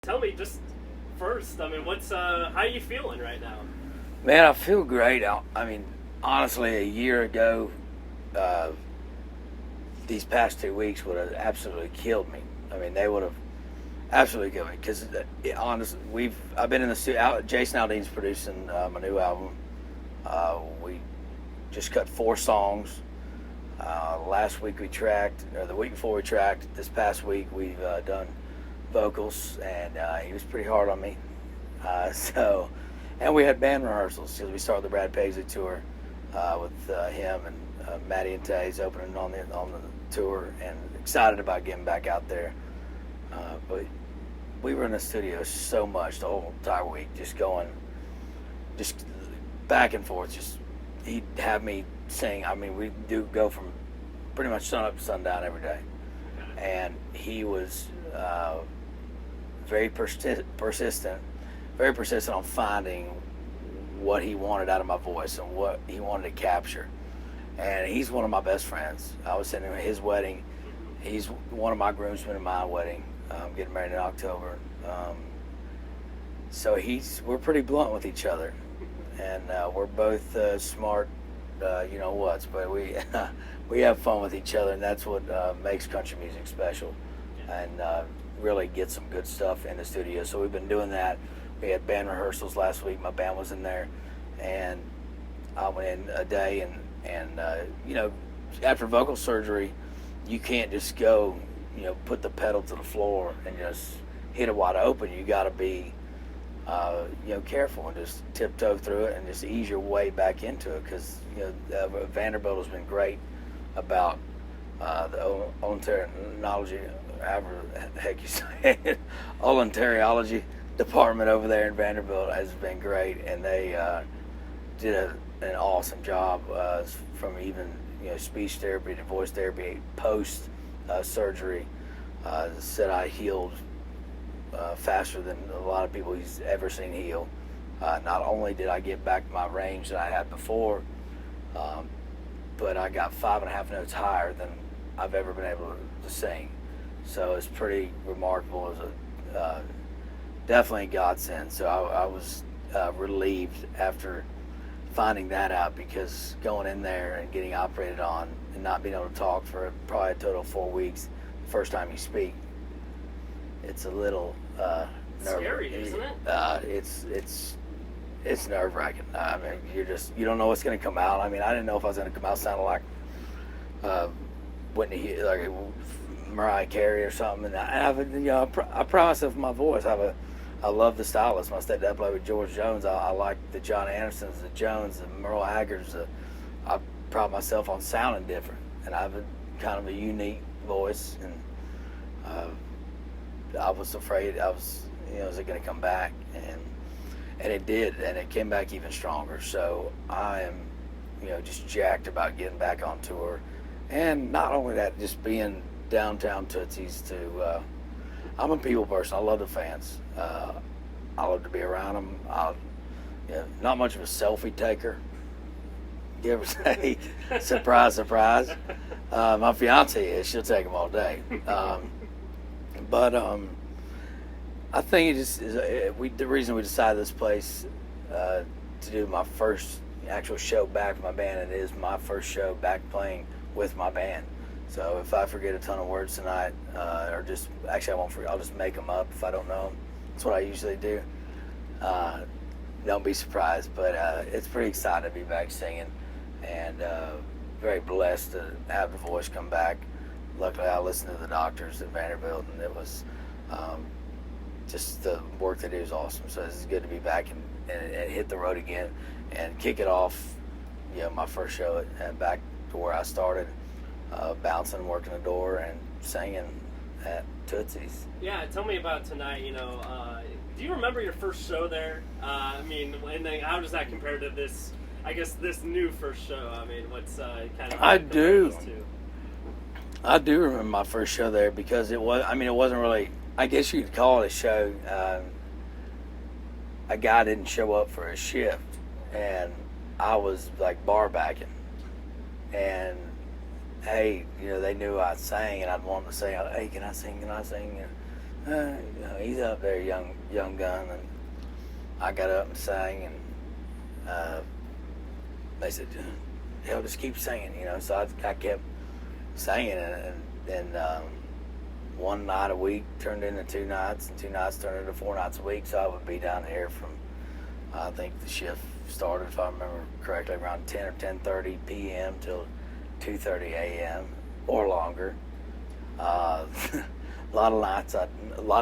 tell me just first, I mean, what's how are you feeling right now? Man, I feel great. I mean, honestly, a year ago, these past 2 weeks would have absolutely killed me. I mean, they would have absolutely killed me because, honestly, I've been in the studio. Jason Aldean's producing my new album. We just cut 4 songs. Last week we tracked, or the week before we tracked. This past week we've done vocals, and he was pretty hard on me. And we had band rehearsals because we started the Brad Paisley tour with him and Maddie and Tay's opening on the tour, and excited about getting back out there. But we were in the studio so much the whole entire week, just back and forth. Just he'd have me sing. I mean, we do go from pretty much sun up to sundown every day, and he was very persistent on finding what he wanted out of my voice and what he wanted to capture. And he's one of my best friends. I was sitting at his wedding. He's one of my groomsmen at my wedding. I'm getting married in October. So we're pretty blunt with each other, and we're both smart, you know what's, but we have fun with each other, and that's what makes country music special, and really get some good stuff in the studio. So we've been doing that. We had band rehearsals last week. My band was in there, and I went in a day, and you know, after vocal surgery, you can't just go, you know, put the pedal to the floor and just hit it wide open. You got to be, you know, careful and just tiptoe through it and just ease your way back into it, because, you know, Vanderbilt has been great about the odontology, however the heck you say it, odontology department over there in Vanderbilt has been great, and they did an awesome job from even, you know, speech therapy to voice therapy post surgery. Said I healed faster than a lot of people he's ever seen heal. Not only did I get back my range that I had before, but I got 5.5 notes higher than I've ever been able to sing. So it's pretty remarkable. It was definitely a godsend. So I was relieved after finding that out, because going in there and getting operated on and not being able to talk for probably a total of 4 weeks, the first time you speak, it's a little scary, isn't it? It's nerve-wracking. I mean, you don't know what's going to come out. I mean, I didn't know if I was going to come out sounding like Whitney, like Mariah Carey or something. And I pride myself in my voice. I love the stylists. My stepdad played with George Jones. I like the John Andersons, the Jones, the Merle Haggards. I pride myself on sounding different, and I have kind of a unique voice. And I was afraid, is it going to come back? And it did, and it came back even stronger. So I am, just jacked about getting back on tour, and not only that, just being downtown Tootsie's to. I'm a people person. I love the fans. I love to be around them. Not much of a selfie taker. You ever say, surprise, surprise? My fiance is. She'll take them all day. But I think it just is. The reason we decided this place to do my first actual show back with my band, and it is my first show back playing with my band. So if I forget a ton of words tonight, or just, actually I won't forget, I'll just make them up if I don't know them. That's what I usually do. Don't be surprised, but it's pretty exciting to be back singing, and very blessed to have the voice come back. Luckily I listened to the doctors at Vanderbilt, and it was just the work they do is awesome. So it's good to be back and hit the road again and kick it off, my first show and back to where I started. Bouncing, working the door, and singing at Tootsie's. Yeah, tell me about tonight. Do you remember your first show there? And then how does that compare to this? I guess this new first show. What's kind of? I do remember my first show there, because it was. It wasn't really. I guess you could call it a show. A guy didn't show up for his shift, and I was like bar backing, and. Hey, they knew I sang, and I'd want to say, hey, can I sing? He's up there, young gun, and I got up and sang, and they said, hell, just keep singing, So I kept singing, and one night a week turned into 2 nights, and 2 nights turned into 4 nights a week. So I would be down here from, I think the shift started, if I remember correctly, around 10 or 10:30 p.m. till 2:30 a.m. or longer. A lot of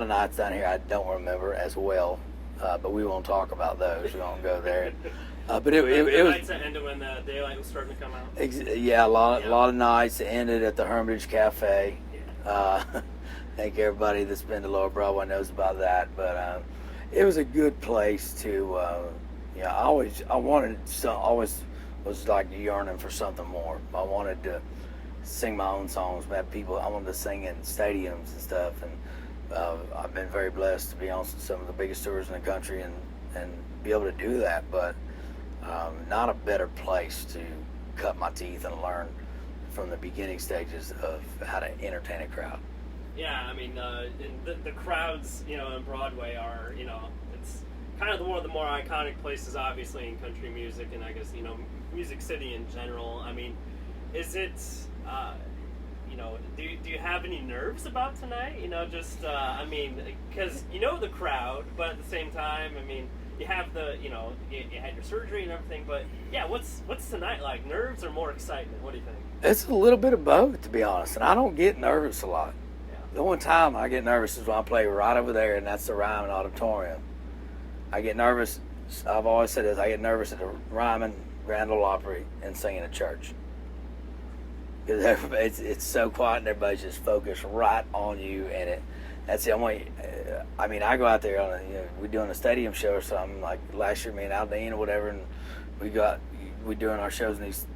nights down here I don't remember as well, but we won't talk about those. We won't go there. But it was nights that ended when the daylight was starting to come out. Yeah, a lot of nights that ended at the Hermitage Cafe. I think everybody that's been to Lower Broadway knows about that. But it was a good place to. I always was like yearning for something more. I wanted to sing my own songs. I wanted to sing in stadiums and stuff, and I've been very blessed to be on some of the biggest tours in the country and be able to do that. But not a better place to cut my teeth and learn from the beginning stages of how to entertain a crowd. Yeah, I mean, the crowds, in Broadway are, it's kind of one of the more iconic places, obviously, in country music, and I guess, Music City in general. I mean, is it, do you have any nerves about tonight? Because the crowd, but at the same time, I mean, you have you had your surgery and everything, but yeah, what's tonight like? Nerves or more excitement? What do you think? It's a little bit of both, to be honest, and I don't get nervous a lot. Yeah. The only time I get nervous is when I play right over there, and that's the Ryman Auditorium. I get nervous, I've always said this, I get nervous at the Ryman Grand Ole Opry and singing at church. Because it's so quiet and everybody's just focused right on you, and that's the only. I go out there on we're doing a stadium show or something, like last year, me and Aldine or whatever, and we're doing our shows in these,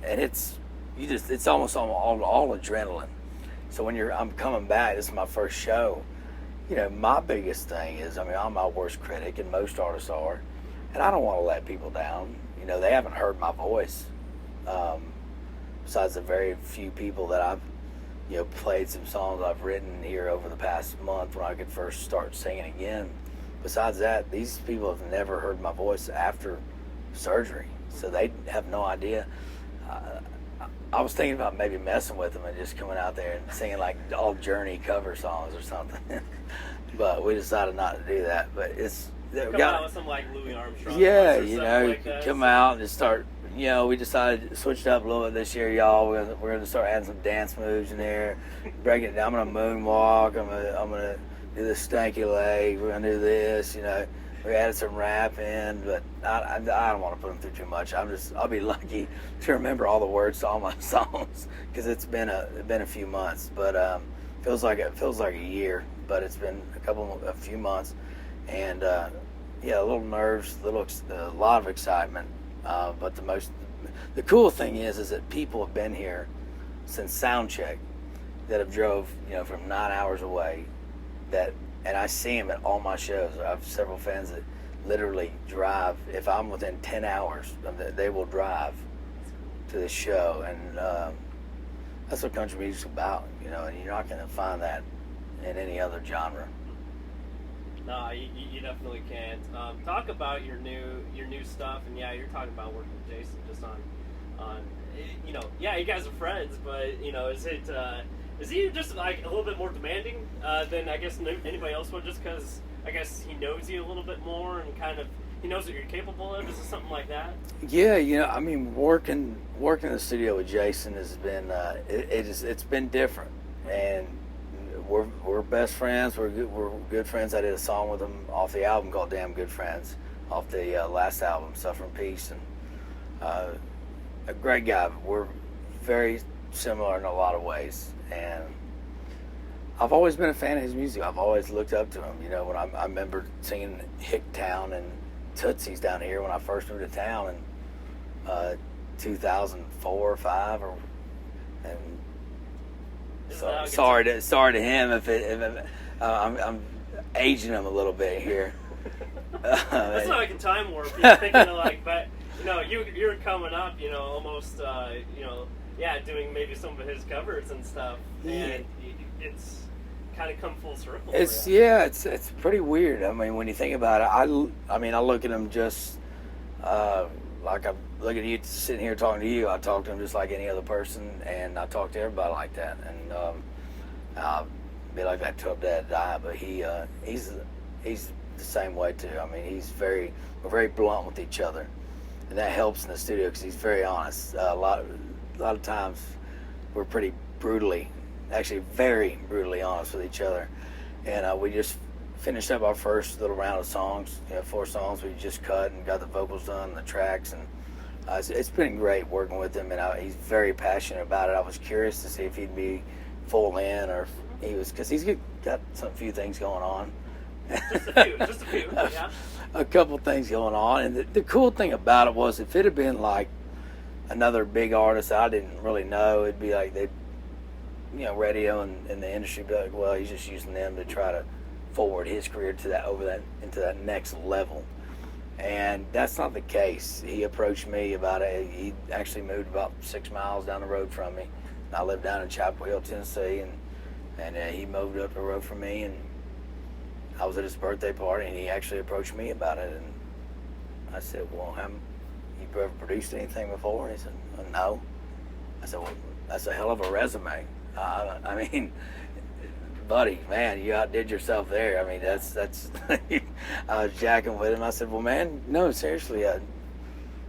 and it's almost all adrenaline. So when I'm coming back, this is my first show. My biggest thing is, I'm my worst critic, and most artists are, and I don't want to let people down. They haven't heard my voice. Besides the very few people that I've played some songs I've written here over the past month when I could first start singing again. Besides that, these people have never heard my voice after surgery, so they have no idea. I was thinking about maybe messing with them and just coming out there and singing like all Journey cover songs or something, but we decided not to do that. But come out with some like Louis Armstrong. Yeah, like that. Come out and just start. We decided to switch it up a little bit this year, y'all. We're gonna start adding some dance moves in there, break it down. I'm gonna moonwalk. I'm gonna do the stanky leg. We're gonna do this. We added some rap in, but I don't want to put them through too much. I'll be lucky to remember all the words to all my songs because it's been a few months, but feels like a year, but it's been a few months, and a little nerves, a lot of excitement. But the cool thing is that people have been here since sound check that have drove, from 9 hours away, and I see them at all my shows. I have several fans that literally drive. If I'm within 10 hours, they will drive to the show, and that's what country music's about, and you're not going to find that in any other genre. No, you definitely can't. Talk about your new stuff, and you're talking about working with Jason just on you guys are friends, but is he just like a little bit more demanding than I guess anybody else would, just because I guess he knows you a little bit more and kind of he knows what you're capable of? Is it something like that? Yeah, working in the studio with Jason has been it's been different, and we're best friends. We're good friends. I did a song with him off the album called "Damn Good Friends," off the last album, "Suffer in Peace," and a great guy. We're very similar in a lot of ways, and I've always been a fan of his music. I've always looked up to him. When I remember singing Hicktown and Tootsie's down here when I first moved to town in 2004 or 5, and. So, sorry to him if I'm aging him a little bit here. That's not like a time warp. You're thinking of like, but you're coming up, almost, doing maybe some of his covers and stuff, and it's kind of come full circle. It's pretty weird. I mean, when you think about it, I mean, I look at him just like I'm looking at you sitting here talking to you. I talk to him just like any other person, and I talk to everybody like that. And I'll be like that till dead die. But he's the same way too. I mean, we're very blunt with each other, and that helps in the studio because he's very honest. A lot of times we're pretty very brutally honest with each other. And we just finished up our first little round of songs, 4 songs we just cut and got the vocals done, the tracks, and it's been great working with him, and he's very passionate about it. I was curious to see if he'd be full in, or if he was, because he's got some few things going on. Just a few, yeah. A couple things going on, and the cool thing about it was if it had been like another big artist I didn't really know, it'd be like they'd, radio and the industry be like, well, he's just using them to try to forward his career into that next level. And that's not the case. He approached me about it. He actually moved about 6 miles down the road from me. I live down in Chapel Hill, Tennessee, and he moved up the road from me, and I was at his birthday party, and he actually approached me about it. And I said, well, you ever produced anything before? And he said, no. I said, well, that's a hell of a resume. I mean, buddy, man, you outdid yourself there. I mean, that's I was jacking with him. I said, well, man, no, seriously,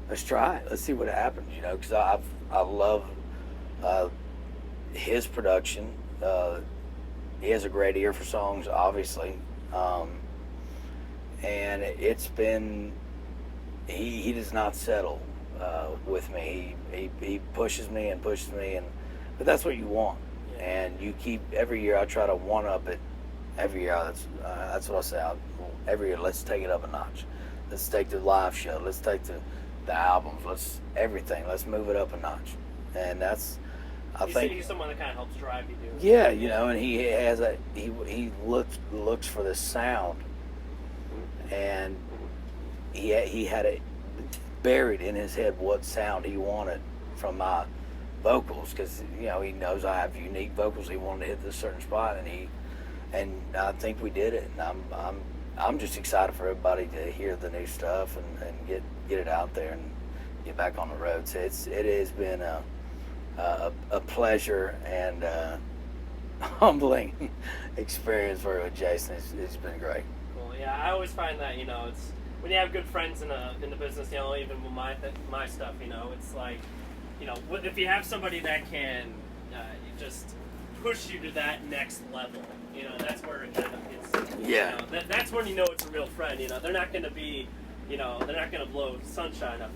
let's try it. Let's see what happens, because I love his production. He has a great ear for songs, obviously. And it's been, he does not settle with me. He pushes me, but that's what you want. And you keep, every year I try to one-up it. Every year, that's what I say. Every year, let's take it up a notch. Let's take the live show. Let's take the albums. Everything. Let's move it up a notch. And that's, I think he's someone that kind of helps drive you to. Yeah, and he has he looks for the sound, and he had it buried in his head what sound he wanted from my vocals, because he knows I have unique vocals. He wanted to hit this certain spot, and I think we did it. And I'm just excited for everybody to hear the new stuff and get it out there and get back on the road. So it has been a pleasure and humbling experience for Jason. It's been great. Well, yeah, I always find that it's when you have good friends in the business, even with my stuff, it's like, if you have somebody that can just push you to that next level, that's where it kind of is. Yeah. That's when it's a real friend. They're not going to be, they're not going to blow sunshine up,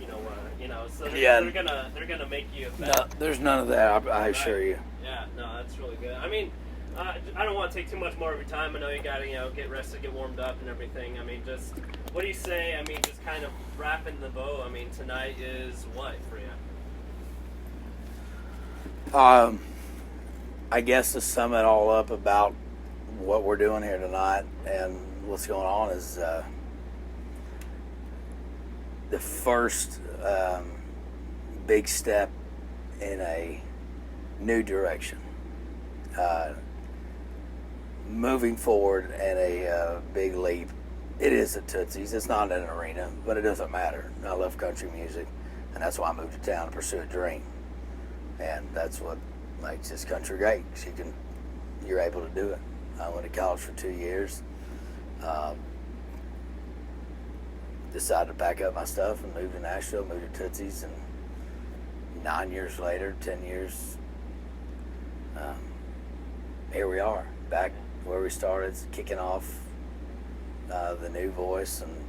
So they're gonna make you. No, there's none of that. I assure you. Yeah. No, that's really good. I mean, I don't want to take too much more of your time. I know you got to get rested, get warmed up, and everything. I mean, just what do you say? I mean, just kind of wrapping the bow. I mean, tonight is what for you? I guess to sum it all up about what we're doing here tonight and what's going on is the first big step in a new direction. Moving forward in a big leap. It is at Tootsie's. It's not in an arena, but it doesn't matter. I love country music, and that's why I moved to town to pursue a dream. And that's what makes this country great. You're able to do it. I went to college for 2 years. Decided to pack up my stuff and move to Nashville, moved to Tootsie's, and 9 years later, 10 years, here we are, back where we started, kicking off the new voice and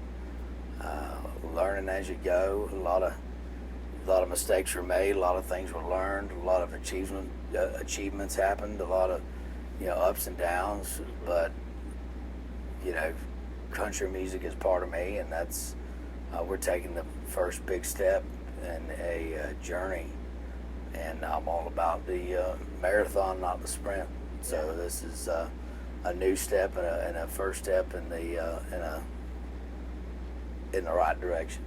learning as you go. A lot of mistakes were made, a lot of things were learned, a lot of achievements happened, a lot of ups and downs, but country music is part of me, and that's we're taking the first big step in a journey, and I'm all about the marathon, not the sprint. So this is a new step and a first step in the right direction.